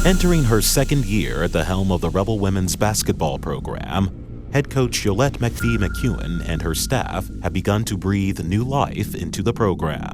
Entering her second year at the helm of the Rebel women's basketball program, head coach Yolette McPhee-McEwen and her staff have begun to breathe new life into the program.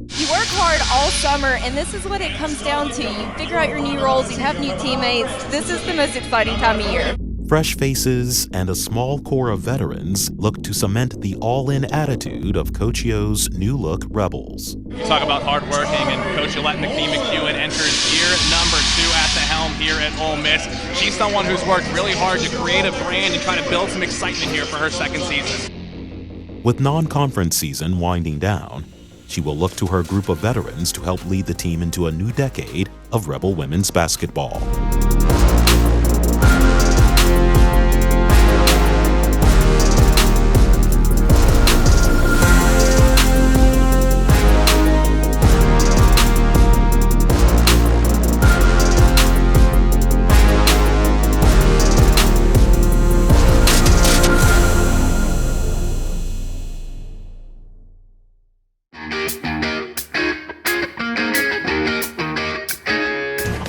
You work hard all summer, and this is what it comes down to. You figure out your new roles, you have new teammates. This is the most exciting time of year. Fresh faces and a small core of veterans look to cement the all-in attitude of Coach Yo's new-look Rebels. You talk about hard working, and Coach Yolette McPhee-McEwen enters year number 2 at the helm here at Ole Miss. She's someone who's worked really hard to create a brand and try to build some excitement here for her second season. With non-conference season winding down, she will look to her group of veterans to help lead the team into a new decade of Rebel women's basketball.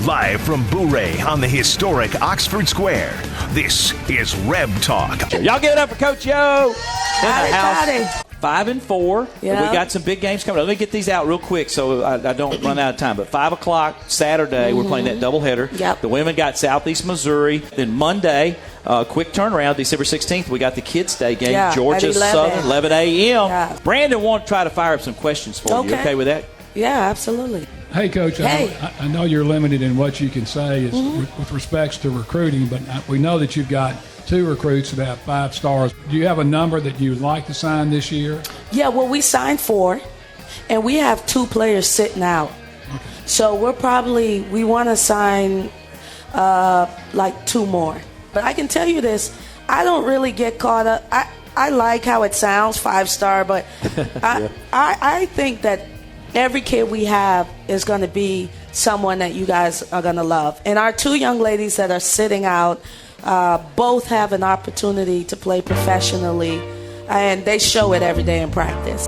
Live from Bouray on the historic Oxford Square, this is Reb Talk. Y'all give it up for Coach Yo. Howdy. 5-4. Yeah. We got some big games coming up. Let me get these out real quick so I don't run out of time. But 5 o'clock Saturday, we're playing that doubleheader. Yep. The women got Southeast Missouri. Then Monday, quick turnaround, December 16th, we got the Kids' Day game, Yeah, Georgia at 11. Southern, 11 a.m. Yeah. Brandon wants to try to fire up some questions for you. Okay with that? Yeah, absolutely. Hey, Coach, Hey. I know you're limited in what you can say with respects to recruiting, but we know that you've got 2 recruits that have 5 stars. Do you have a number that you would like to sign this year? Yeah, well, we signed 4, and we have 2 players sitting out. Okay. So we want to sign like 2 more. But I can tell you this, I don't really get caught up. I like how it sounds, 5-star, but I think that every kid we have is going to be someone that you guys are going to love. And our 2 young ladies that are sitting out both have an opportunity to play professionally, and they show it every day in practice.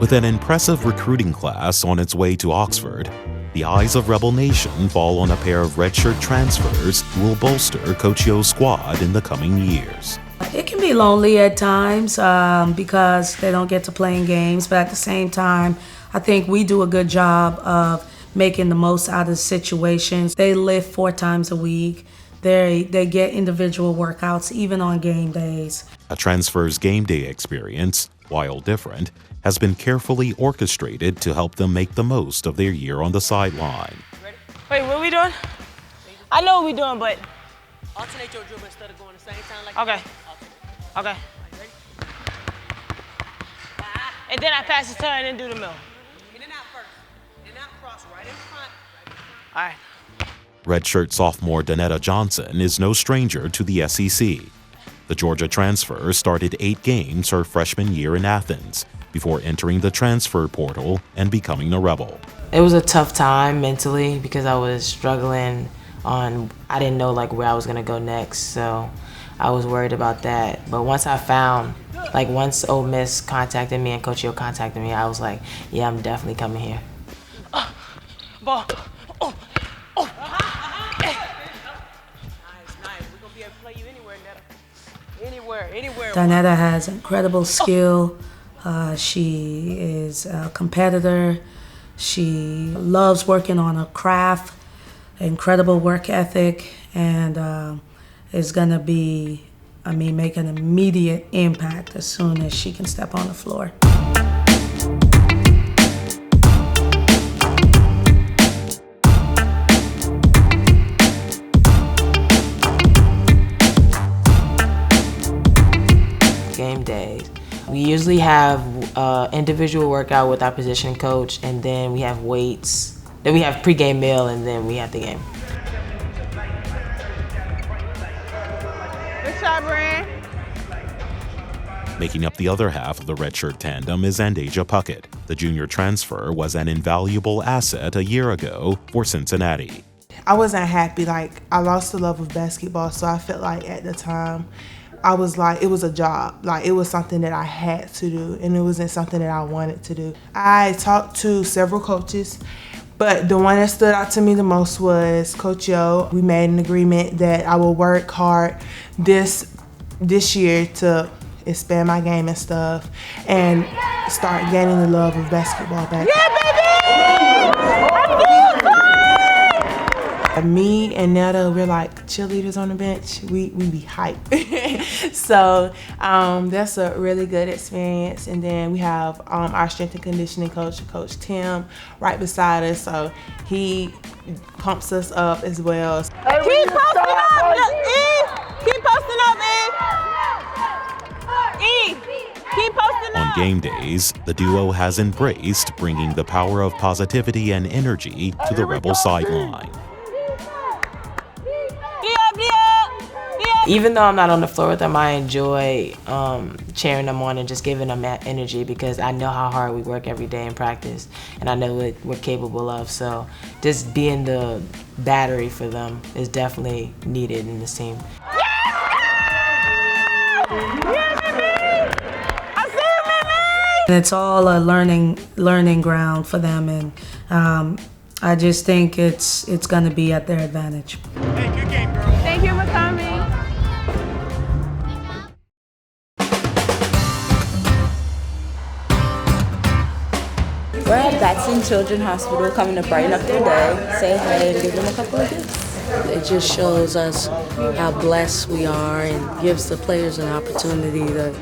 With an impressive recruiting class on its way to Oxford, the eyes of Rebel Nation fall on a pair of redshirt transfers who will bolster Coach Yo's squad in the coming years. It can be lonely at times because they don't get to play in games, but at the same time, I think we do a good job of making the most out of situations. They lift 4 times a week. They get individual workouts even on game days. A transfer's game day experience, while different, has been carefully orchestrated to help them make the most of their year on the sideline. Ready? Wait, what are we doing? I know what we're doing, but... Alternate your dribble instead of going the same time like Okay. Okay. Ready? And then I pass it to her and then do the middle. In and out first. In and out, cross right in front. All right. Redshirt sophomore Danetta Johnson is no stranger to the SEC. The Georgia transfer started 8 games her freshman year in Athens before entering the transfer portal and becoming a Rebel. It was a tough time mentally because I was struggling I didn't know where I was gonna go next, so I was worried about that. But once I found, once Ole Miss contacted me and Coach Yo contacted me, I was like, yeah, I'm definitely coming here. Ball. Oh. Nice. We're gonna be able to play you anywhere, Netta. Anywhere. Danetta has incredible skill. She is a competitor. She loves working on her craft, incredible work ethic, and is going to make an immediate impact as soon as she can step on the floor. Game days. We usually have individual workout with our position coach, and then we have weights. Then we have pregame meal, and then we have the game. Good shot, Brand. Making up the other half of the redshirt tandem is Andasia Puckett. The junior transfer was an invaluable asset a year ago for Cincinnati. I wasn't happy. I lost the love of basketball, so I felt like at the time, I was like, it was a job. It was something that I had to do, and it wasn't something that I wanted to do. I talked to several coaches, But the one that stood out to me the most was Coach Yo. We made an agreement that I will work hard this year to expand my game and stuff and start gaining the love of basketball back. Me and Netta, we're like cheerleaders on the bench. We be hyped. So that's a really good experience. And then we have our strength and conditioning coach, Coach Tim, right beside us. So he pumps us up as well. Keep posting up, E! Keep posting up, E! E! Keep posting up! On game days, the duo has embraced bringing the power of positivity and energy to the Rebel sideline. Even though I'm not on the floor with them, I enjoy cheering them on and just giving them that energy because I know how hard we work every day in practice and I know what we're capable of. So just being the battery for them is definitely needed in this team. It's all a learning ground for them, and I just think it's going to be at their advantage. Hey, good game, girl. Thank you for coming. We're at Batson Children's Hospital coming to brighten up their day, say hey, and give them a couple of gifts. It just shows us how blessed we are and gives the players an opportunity to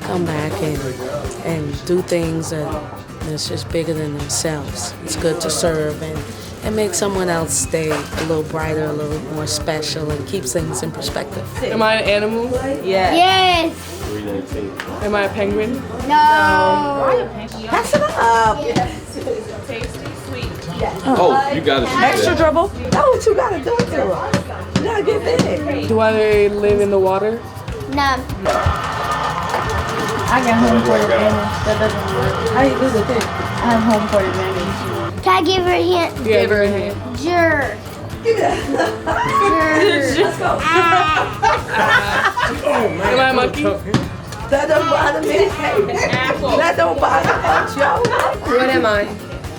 come back and do things that's just bigger than themselves. It's good to serve and make someone else day a little brighter, a little more special, and keeps things in perspective. Am I an animal? Yes. Am I a penguin? No. Pass it up. Tasty, sweet. Oh, you got it. Extra dribble. That's what you gotta do to them. You gotta get big. Do I live in the water? No. I got home court advantage. That doesn't work. How you do the thing? I have home court advantage. Can I give her a hint? Give her a hint. Jerk. Let's go. Am I a monkey? That don't bother me. That don't bother us, yo. What am I?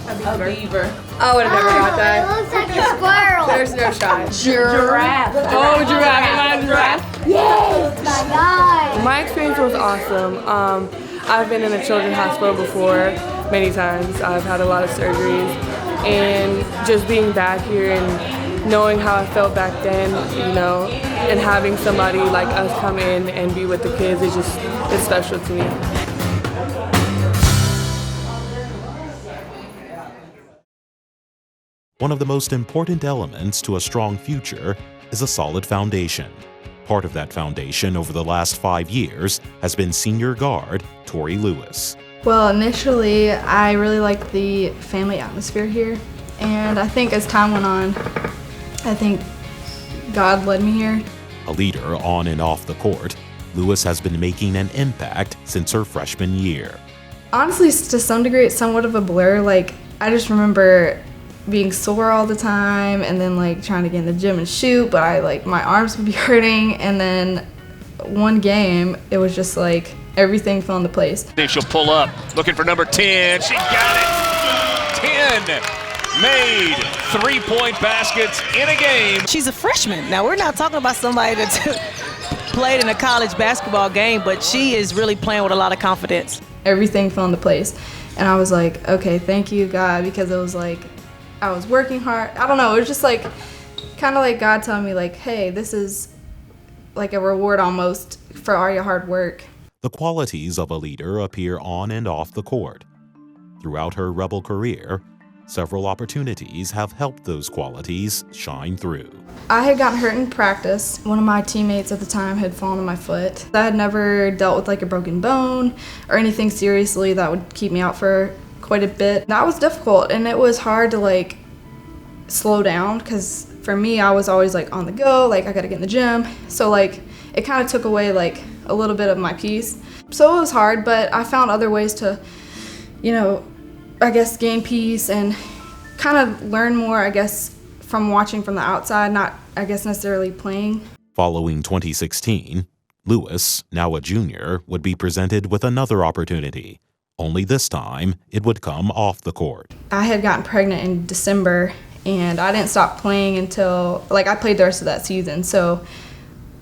A beaver. I would have never got that. It looks like a squirrel. There's no shot. Giraffe. Oh, giraffe. Am I a giraffe? Yes, my God. My experience was awesome. I've been in a children's hospital before many times. I've had a lot of surgeries. And just being back here and knowing how I felt back then, you know, and having somebody like us come in and be with the kids is just, it's special to me. One of the most important elements to a strong future is a solid foundation. Part of that foundation over the last 5 years has been senior guard Torri Lewis. Well, initially, I really liked the family atmosphere here, and I think as time went on, I think God led me here. A leader on and off the court, Lewis has been making an impact since her freshman year. Honestly, to some degree, it's somewhat of a blur. Like, I just remember being sore all the time and then like trying to get in the gym and shoot, but my arms would be hurting, and then one game, it was just like everything fell into place. She'll pull up, looking for number 10. She got it. 10 made 3-point baskets in a game. She's a freshman. Now, we're not talking about somebody that's played in a college basketball game, but she is really playing with a lot of confidence. Everything fell into place, and I was like, okay, thank you, God, because it was like I was working hard. I don't know, it was just like kind of like God telling me like, hey, this is like a reward almost for all your hard work. The qualities of a leader appear on and off the court. Throughout her Rebel career, several opportunities have helped those qualities shine through. I had gotten hurt in practice. One of my teammates at the time had fallen on my foot. I had never dealt with like a broken bone or anything seriously that would keep me out for quite a bit. That was difficult, and it was hard to like slow down because for me, I was always like on the go, like I gotta get in the gym. So like it kind of took away like a little bit of my peace. So it was hard, but I found other ways to, you know, I guess gain peace and kind of learn more, I guess, from watching from the outside, not, I guess, necessarily playing. Following 2016, Lewis, now a junior, would be presented with another opportunity, only this time it would come off the court. I had gotten pregnant in December, and I didn't stop playing until, I played the rest of that season. So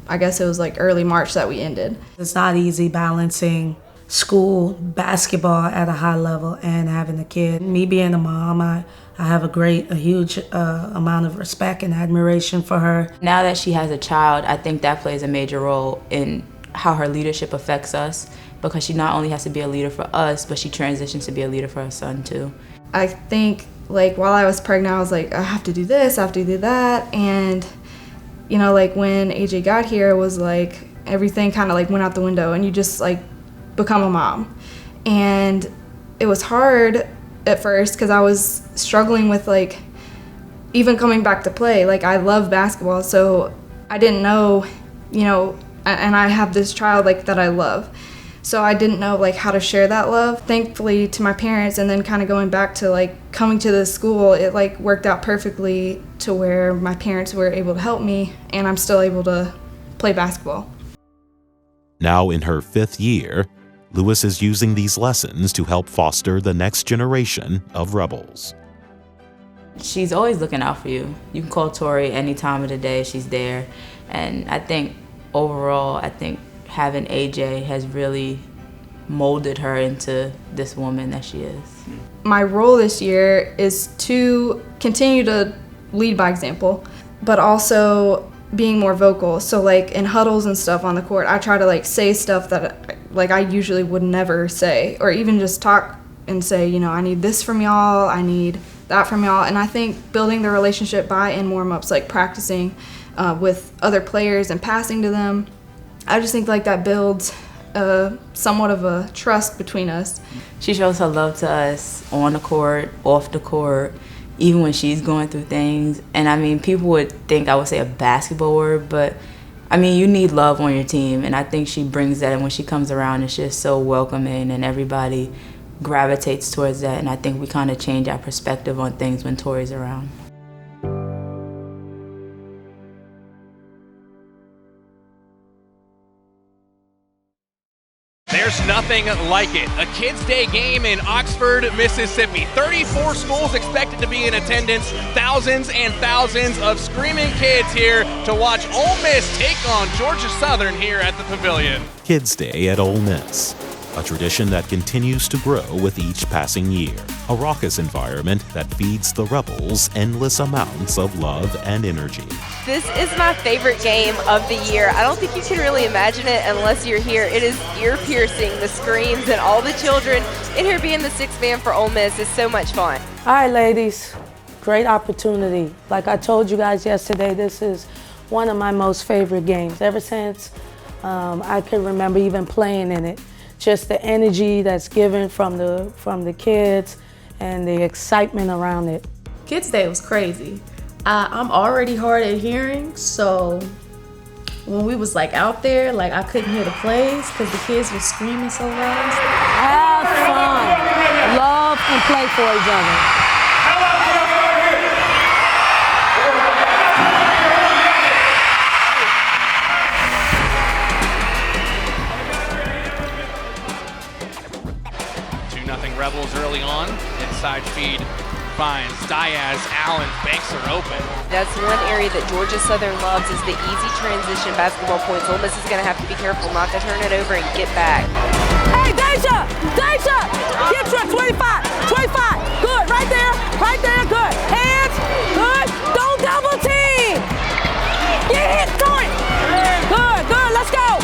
I guess it was early March that we ended. It's not easy balancing school, basketball at a high level, and having a kid. Me being a mom, I have a huge amount of respect and admiration for her. Now that she has a child, I think that plays a major role in how her leadership affects us, because she not only has to be a leader for us, but she transitions to be a leader for her son too. I think while I was pregnant, I was I have to do this, I have to do that. And, when AJ got here, it was everything kind of went out the window, and you just become a mom. And it was hard at first because I was struggling with even coming back to play. I love basketball, so I didn't know, and I have this child that I love. So I didn't know how to share that love. Thankfully to my parents, and then kind of going back to coming to the school, it worked out perfectly to where my parents were able to help me, and I'm still able to play basketball. Now in her 5th year, Lewis is using these lessons to help foster the next generation of Rebels. She's always looking out for you. You can call Torri any time of the day, she's there. And I think overall, having AJ has really molded her into this woman that she is. My role this year is to continue to lead by example, but also being more vocal. So in huddles and stuff on the court, I try to say stuff that I usually would never say, or even just talk and say, I need this from y'all, I need that from y'all. And I think building the relationship by in warm-ups, practicing with other players and passing to them, I just think that builds somewhat of a trust between us. She shows her love to us on the court, off the court, even when she's going through things. And people would think I would say a basketball word, but you need love on your team, and I think she brings that, and when she comes around, it's just so welcoming, and everybody gravitates towards that, and I think we kind of change our perspective on things when Torri's around. There's nothing like it. A Kids Day game in Oxford, Mississippi. 34 schools expected to be in attendance. Thousands and thousands of screaming kids here to watch Ole Miss take on Georgia Southern here at the Pavilion. Kids Day at Ole Miss, a tradition that continues to grow with each passing year. A raucous environment that feeds the Rebels endless amounts of love and energy. This is my favorite game of the year. I don't think you can really imagine it unless you're here. It is ear-piercing, the screams, and all the children in here being the 6th man for Ole Miss is so much fun. All right, ladies, great opportunity. Like I told you guys yesterday, this is one of my most favorite games. Ever since I can remember even playing in it, just the energy that's given from the kids and the excitement around it. Kids Day was crazy. I'm already hard of hearing, so when we was out there, I couldn't hear the plays because the kids were screaming so loud. Have fun, love, and play for each other. Rebels early on, inside feed finds Diaz, Allen, Banks are open. That's one area that Georgia Southern loves is the easy transition basketball points. Ole Miss is going to have to be careful not to turn it over and get back. Hey, Deja! Get your 25! Good, right there, good. Hands, good. Don't double team! Get hit, Torri! Good, let's go!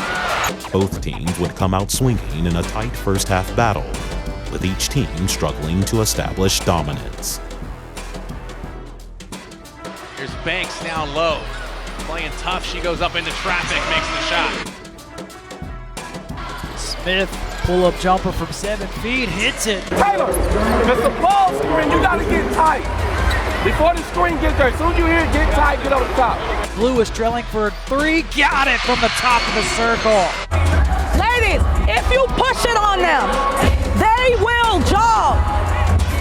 Both teams would come out swinging in a tight first-half battle, with each team struggling to establish dominance. Here's Banks down low. Playing tough, she goes up into traffic, makes the shot. Smith, pull-up jumper from 7 feet, hits it. Taylor, it's a ball screen, you gotta get tight. Before the screen gets there, as soon as you hear it, get tight, get over the top. Blue is trailing for 3, got it from the top of the circle. Ladies, if you push it on them, they will jog.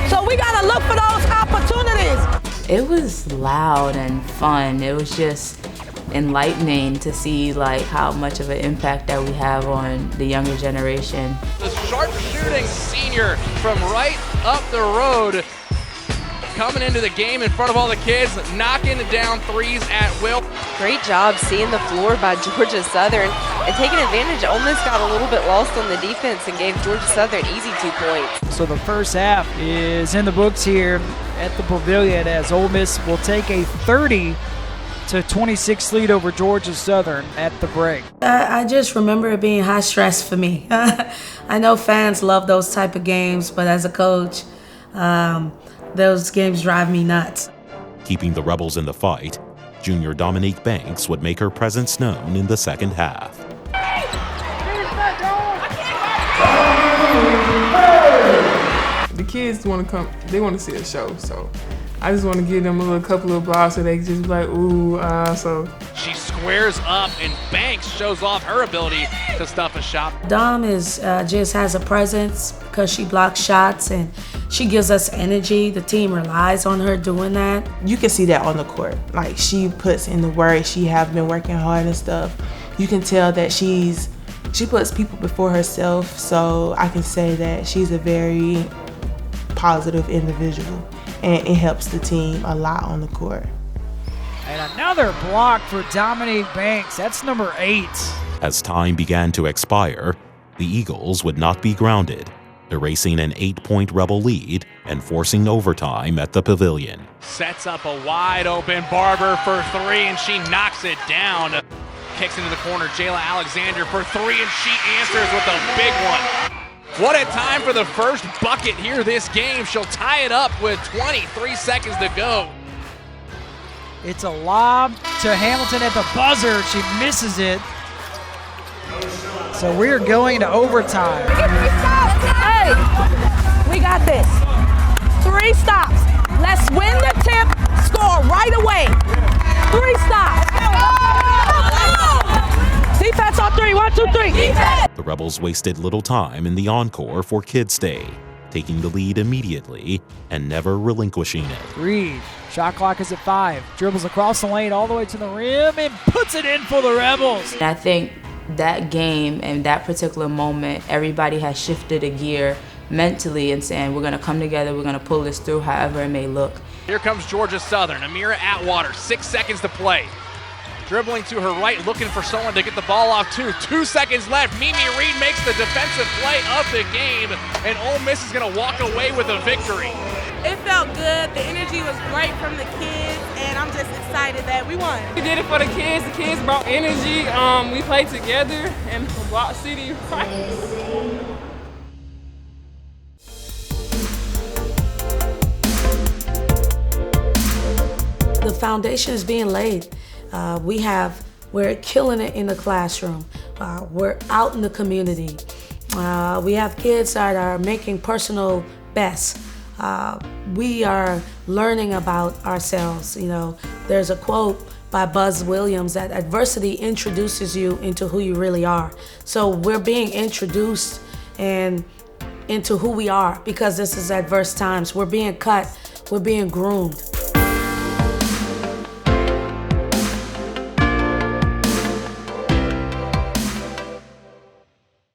So we gotta look for those opportunities. It was loud and fun. It was just enlightening to see how much of an impact that we have on the younger generation. This sharp-shooting senior from right up the road. Coming into the game in front of all the kids, knocking down threes at will. Great job seeing the floor by Georgia Southern and taking advantage. Ole Miss got a little bit lost on the defense and gave Georgia Southern easy 2 points. So the first half is in the books here at the Pavilion as Ole Miss will take a 30-26 lead over Georgia Southern at the break. I just remember it being high stress for me. I know fans love those type of games, but as a coach, those games drive me nuts. Keeping the Rebels in the fight, junior Dominique Banks would make her presence known in the second half. The kids want to come, they want to see a show, so I just want to give them a little couple of blocks so they can just be like, ooh, so. She squares up and Banks shows off her ability to stuff a shot. Dom is just has a presence because she blocks shots and she gives us energy. The team relies on her doing that. You can see that on the court. Like, she puts in the work. She have been working hard and stuff. You can tell that she puts people before herself, so I can say that she's a very positive individual, and it helps the team a lot on the court. And another block for Dominique Banks. That's number 8. As time began to expire, the Eagles would not be grounded, erasing an 8-point Rebel lead and forcing overtime at the Pavilion. Sets up a wide open Barber for 3 and she knocks it down. Kicks into the corner, Jayla Alexander for 3 and she answers with a big one. What a time for the first bucket here this game. She'll tie it up with 23 seconds to go. It's a lob to Hamilton at the buzzer. She misses it. So we're going to overtime. Hey, we got this. 3 stops. Let's win the tip, score right away. 3 stops. Defense on 3, 1, 2, 3. Defense. The Rebels wasted little time in the encore for Kids Day, taking the lead immediately and never relinquishing it. Reed, shot clock is at 5. Dribbles across the lane all the way to the rim and puts it in for the Rebels. I think that game and that particular moment, everybody has shifted a gear mentally and saying, we're going to come together, we're going to pull this through however it may look. Here comes Georgia Southern. Amira Atwater, 6 seconds to play. Dribbling to her right, looking for someone to get the ball off to. 2 seconds left. Mimi Reed makes the defensive play of the game, and Ole Miss is going to walk away with a victory. It felt good. The energy was great from the kids, and I'm just excited that we won. We did it for the kids. The kids brought energy. We played together in Block City. The foundation is being laid. We're killing it in the classroom. We're out in the community. We have kids that are making personal bests. We are learning about ourselves. You know, there's a quote by Buzz Williams that adversity introduces you into who you really are. So we're being introduced and into who we are because this is adverse times. We're being cut, we're being groomed.